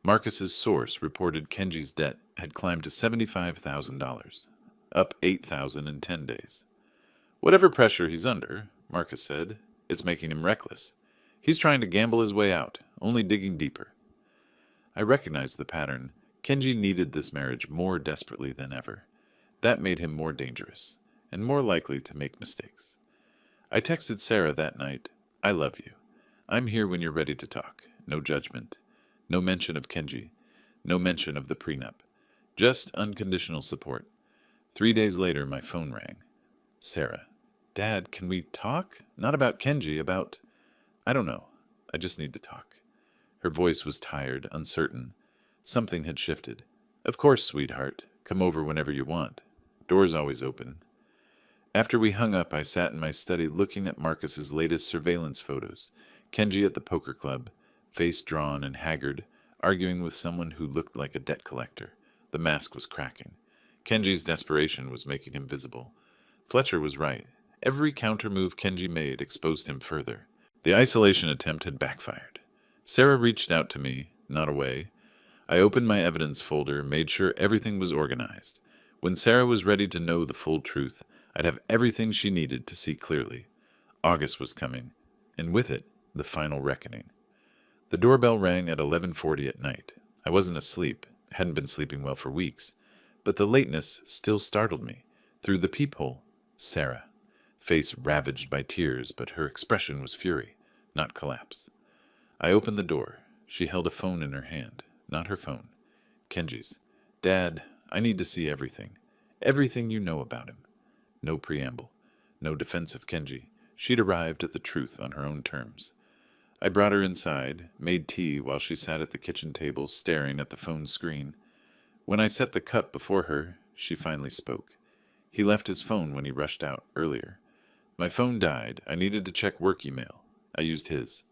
Marcus's source reported Kenji's debt had climbed to $75,000, up $8,000 in 10 days. Whatever pressure he's under, Marcus said, it's making him reckless. He's trying to gamble his way out, only digging deeper. I recognized the pattern. Kenji needed this marriage more desperately than ever. That made him more dangerous, and more likely to make mistakes. I texted Sarah that night, I love you. I'm here when you're ready to talk. No judgment. No mention of Kenji. No mention of the prenup. Just unconditional support. 3 days later, my phone rang. Sarah, Dad, can we talk? Not about Kenji, about... I don't know. I just need to talk. Her voice was tired, uncertain. Something had shifted. Of course, sweetheart. Come over whenever you want. Door's always open. After we hung up, I sat in my study looking at Marcus's latest surveillance photos. Kenji at the poker club, face drawn and haggard, arguing with someone who looked like a debt collector. The mask was cracking. Kenji's desperation was making him visible. Fletcher was right. Every counter-move Kenji made exposed him further. The isolation attempt had backfired. Sarah reached out to me, not away. I opened my evidence folder, made sure everything was organized. When Sarah was ready to know the full truth, I'd have everything she needed to see clearly. August was coming, and with it, the final reckoning. The doorbell rang at 11:40 at night. I wasn't asleep, hadn't been sleeping well for weeks, but the lateness still startled me. Through the peephole, Sarah, face ravaged by tears, but her expression was fury, not collapse. I opened the door. She held a phone in her hand, not her phone. Kenji's. Dad, I need to see everything. Everything you know about him. No preamble. No defense of Kenji. She'd arrived at the truth on her own terms. I brought her inside, made tea while she sat at the kitchen table staring at the phone screen. When I set the cup before her, she finally spoke. He left his phone when he rushed out earlier. My phone died. I needed to check work email. I used his.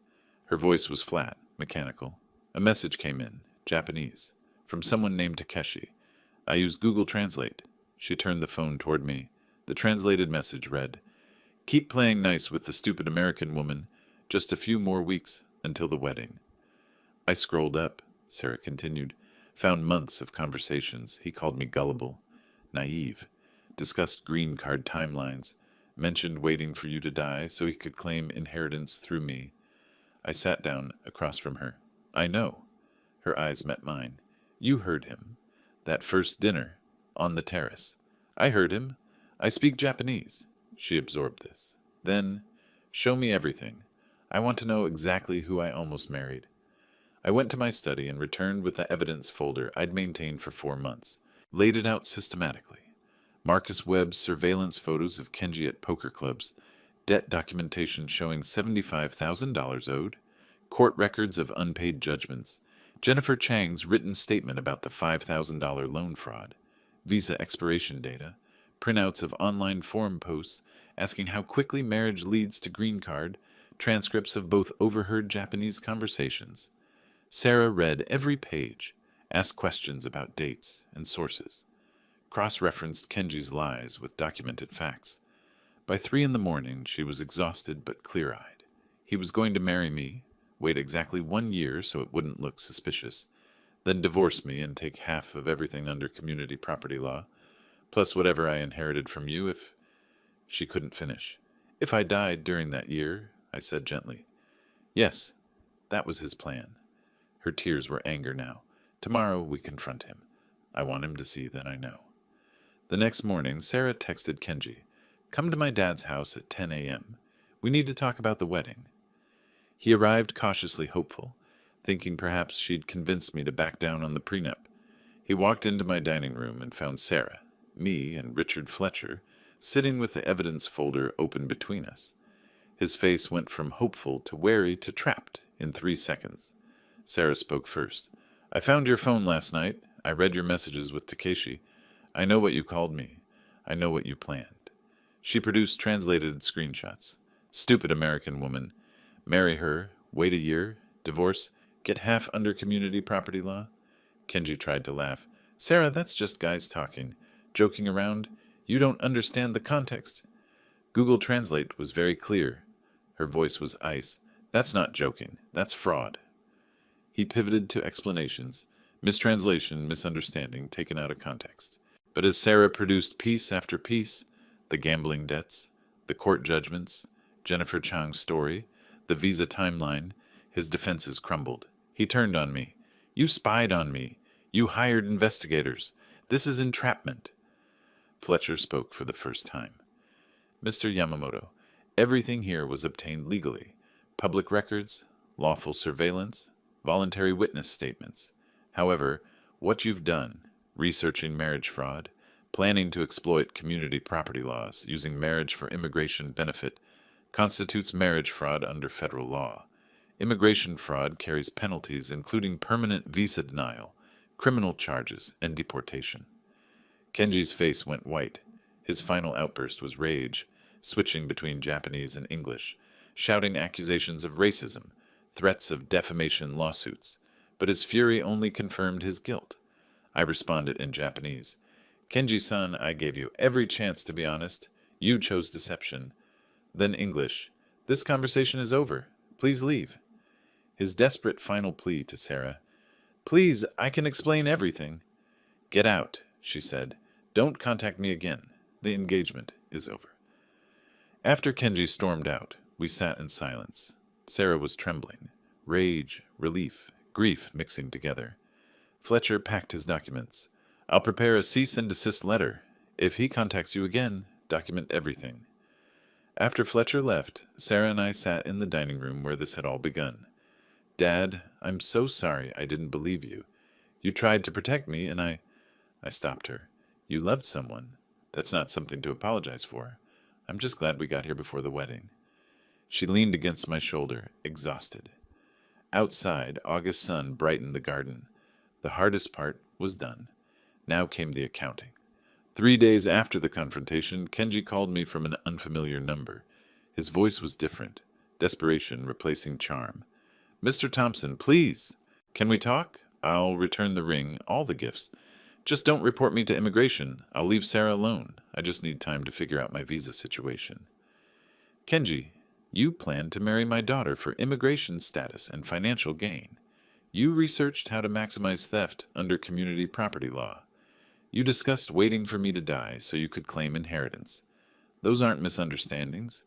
Her voice was flat, mechanical. A message came in, Japanese, from someone named Takeshi. I used Google Translate. She turned the phone toward me. The translated message read, "Keep playing nice with the stupid American woman. Just a few more weeks until the wedding." I scrolled up, Sarah continued. Found months of conversations. He called me gullible, naive. discussed green card timelines, mentioned waiting for you to die so he could claim inheritance through me. I sat down across from her. I know. Her eyes met mine. You heard him. That first dinner, on the terrace. I heard him. I speak Japanese. She absorbed this. Then, show me everything. I want to know exactly who I almost married. I went to my study and returned with the evidence folder I'd maintained for 4 months, laid it out systematically. Marcus Webb's surveillance photos of Kenji at poker clubs, debt documentation showing $75,000 owed, court records of unpaid judgments, Jennifer Chang's written statement about the $5,000 loan fraud, visa expiration data, printouts of online forum posts asking how quickly marriage leads to green card, transcripts of both overheard Japanese conversations. Sarah read every page, asked questions about dates and sources, cross-referenced Kenji's lies with documented facts. By 3 a.m, she was exhausted but clear-eyed. He was going to marry me, wait exactly 1 year so it wouldn't look suspicious, then divorce me and take half of everything under community property law, plus whatever I inherited from you if... She couldn't finish. If I died during that year, I said gently. Yes, that was his plan. Her tears were anger now. Tomorrow we confront him. I want him to see that I know. The next morning, Sarah texted Kenji, "Come to my dad's house at 10 a.m. We need to talk about the wedding." He arrived cautiously hopeful, thinking perhaps she'd convinced me to back down on the prenup. He walked into my dining room and found Sarah, me, and Richard Fletcher sitting with the evidence folder open between us. His face went from hopeful to wary to trapped in 3 seconds. Sarah spoke first. "I found your phone last night. I read your messages with Takeshi. I know what you called me. I know what you planned." She produced translated screenshots. Stupid American woman. Marry her, wait a year, divorce, get half under community property law. Kenji tried to laugh. "Sarah, that's just guys talking. Joking around. You don't understand the context." Google Translate was very clear. Her voice was ice. "That's not joking. That's fraud." He pivoted to explanations. Mistranslation, misunderstanding, taken out of context. But as Sarah produced piece after piece, the gambling debts, the court judgments, Jennifer Chang's story, the visa timeline, his defenses crumbled. He turned on me. "You spied on me. You hired investigators. This is entrapment." Fletcher spoke for the first time. "Mr. Yamamoto, everything here was obtained legally. Public records, lawful surveillance, voluntary witness statements. However, what you've done, researching marriage fraud, planning to exploit community property laws using marriage for immigration benefit, constitutes marriage fraud under federal law. Immigration fraud carries penalties including permanent visa denial, criminal charges, and deportation." Kenji's face went white. His final outburst was rage, switching between Japanese and English, shouting accusations of racism, threats of defamation lawsuits, but his fury only confirmed his guilt. I responded in Japanese. "Kenji-san, I gave you every chance to be honest. You chose deception." Then English. "This conversation is over. Please leave." His desperate final plea to Sarah. "Please, I can explain everything." "Get out," she said. "Don't contact me again. The engagement is over." After Kenji stormed out, we sat in silence. Sarah was trembling. Rage, relief, grief mixing together. Fletcher packed his documents. "I'll prepare a cease and desist letter. If he contacts you again, document everything." After Fletcher left, Sarah and I sat in the dining room where this had all begun. "Dad, I'm so sorry I didn't believe you. You tried to protect me and I stopped her. "You loved someone. That's not something to apologize for. I'm just glad we got here before the wedding." She leaned against my shoulder, exhausted. Outside, August sun brightened the garden. The hardest part was done. Now came the accounting. 3 days after the confrontation, Kenji called me from an unfamiliar number. His voice was different, desperation replacing charm. "Mr. Thompson, please. Can we talk? I'll return the ring, all the gifts. Just don't report me to immigration. I'll leave Sarah alone. I just need time to figure out my visa situation." "Kenji, you planned to marry my daughter for immigration status and financial gain. You researched how to maximize theft under community property law. You discussed waiting for me to die so you could claim inheritance. Those aren't misunderstandings.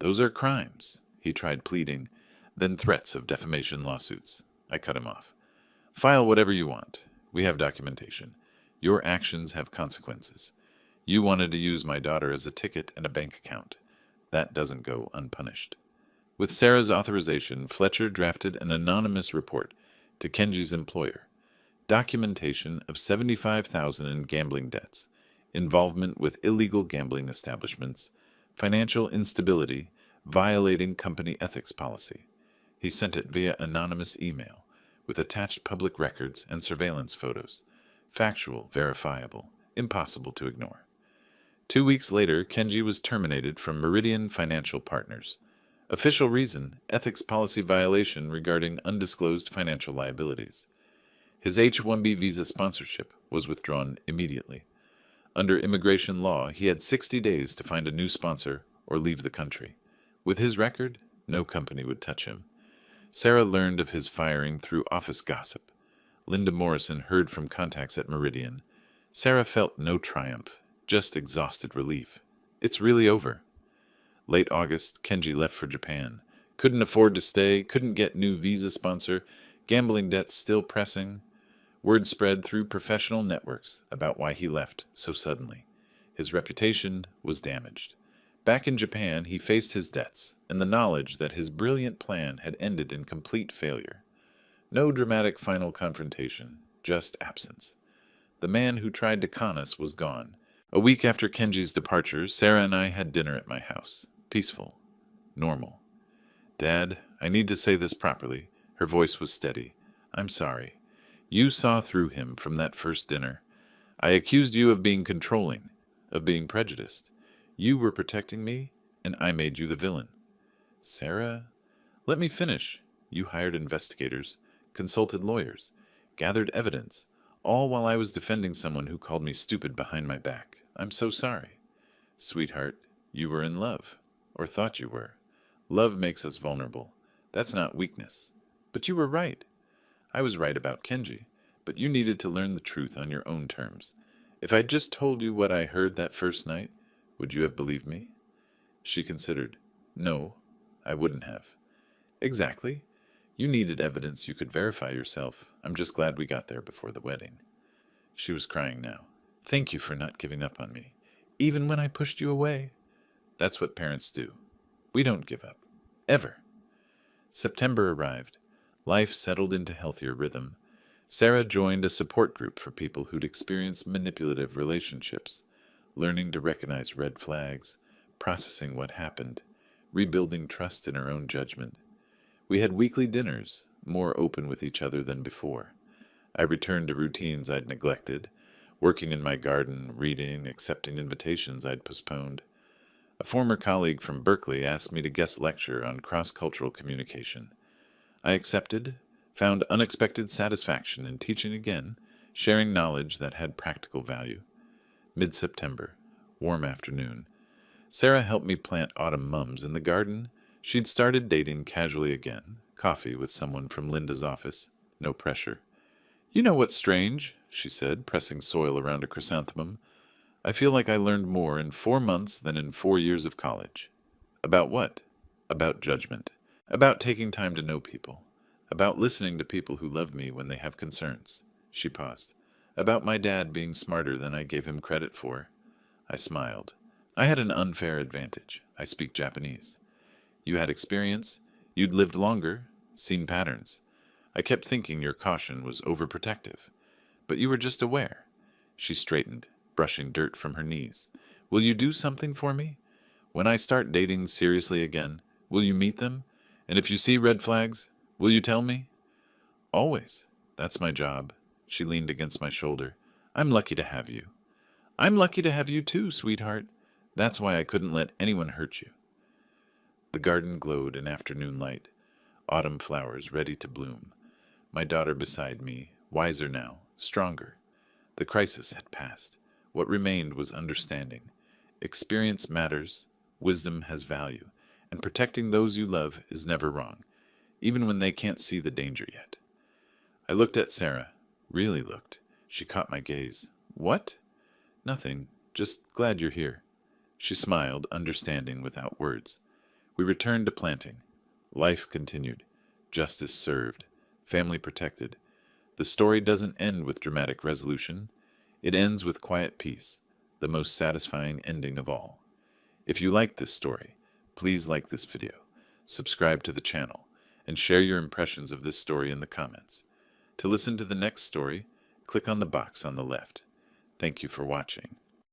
Those are crimes. He tried pleading, then threats of defamation lawsuits. I cut him off. File whatever you want. We have documentation. Your actions have consequences. You wanted to use my daughter as a ticket and a bank account. That doesn't go unpunished. With Sarah's authorization, Fletcher drafted an anonymous report to Kenji's employer. Documentation of $75,000 in gambling debts, involvement with illegal gambling establishments, financial instability, violating company ethics policy. He sent it via anonymous email, with attached public records and surveillance photos. Factual, verifiable, impossible to ignore. 2 weeks later, Kenji was terminated from Meridian Financial Partners. Official reason, ethics policy violation regarding undisclosed financial liabilities. His H-1B visa sponsorship was withdrawn immediately. Under immigration law, he had 60 days to find a new sponsor or leave the country. With his record, no company would touch him. Sarah learned of his firing through office gossip. Linda Morrison heard from contacts at Meridian. Sarah felt no triumph, just exhausted relief. It's really over. Late August, Kenji left for Japan. Couldn't afford to stay, couldn't get new visa sponsor, gambling debts still pressing. Word spread through professional networks about why he left so suddenly. His reputation was damaged. Back in Japan, he faced his debts and the knowledge that his brilliant plan had ended in complete failure. No dramatic final confrontation, just absence. The man who tried to con us was gone. A week after Kenji's departure, Sarah and I had dinner at my house. Peaceful. Normal. Dad, I need to say this properly. Her voice was steady. I'm sorry. You saw through him from that first dinner. I accused you of being controlling, of being prejudiced. You were protecting me, and I made you the villain. Sarah, let me finish. You hired investigators, consulted lawyers, gathered evidence, all while I was defending someone who called me stupid behind my back. I'm so sorry. Sweetheart, you were in love, or thought you were. Love makes us vulnerable. That's not weakness. But you were right. I was right about Kenji, but you needed to learn the truth on your own terms. If I'd just told you what I heard that first night, would you have believed me? She considered. No, I wouldn't have. Exactly. You needed evidence you could verify yourself. I'm just glad we got there before the wedding. She was crying now. Thank you for not giving up on me, even when I pushed you away. That's what parents do. We don't give up. Ever. September arrived. Life settled into healthier rhythm. Sarah joined a support group for people who'd experienced manipulative relationships, learning to recognize red flags, processing what happened, rebuilding trust in her own judgment. We had weekly dinners, more open with each other than before. I returned to routines I'd neglected, working in my garden, reading, accepting invitations I'd postponed. A former colleague from Berkeley asked me to guest lecture on cross-cultural communication. I accepted, found unexpected satisfaction in teaching again, sharing knowledge that had practical value. Mid-September, warm afternoon. Sarah helped me plant autumn mums in the garden. She'd started dating casually again, coffee with someone from Linda's office, no pressure. You know what's strange, she said, pressing soil around a chrysanthemum. I feel like I learned more in 4 months than in 4 years of college. About what? About judgment. About taking time to know people. About listening to people who love me when they have concerns. She paused. About my dad being smarter than I gave him credit for. I smiled. I had an unfair advantage. I speak Japanese. You had experience. You'd lived longer, seen patterns. I kept thinking your caution was overprotective. But you were just aware. She straightened, brushing dirt from her knees. Will you do something for me? When I start dating seriously again, will you meet them? And if you see red flags, will you tell me? Always. That's my job. She leaned against my shoulder. I'm lucky to have you. I'm lucky to have you too, sweetheart. That's why I couldn't let anyone hurt you. The garden glowed in afternoon light, autumn flowers ready to bloom. My daughter beside me, wiser now, stronger. The crisis had passed. What remained was understanding. Experience matters, wisdom has value, and protecting those you love is never wrong, even when they can't see the danger yet. I looked at Sarah, really looked. She caught my gaze. What? Nothing. Just glad you're here. She smiled, understanding without words. We returned to planting. Life continued. Justice served. Family protected. The story doesn't end with dramatic resolution. It ends with quiet peace, the most satisfying ending of all. If you like this story, please like this video, subscribe to the channel, and share your impressions of this story in the comments. To listen to the next story, click on the box on the left. Thank you for watching.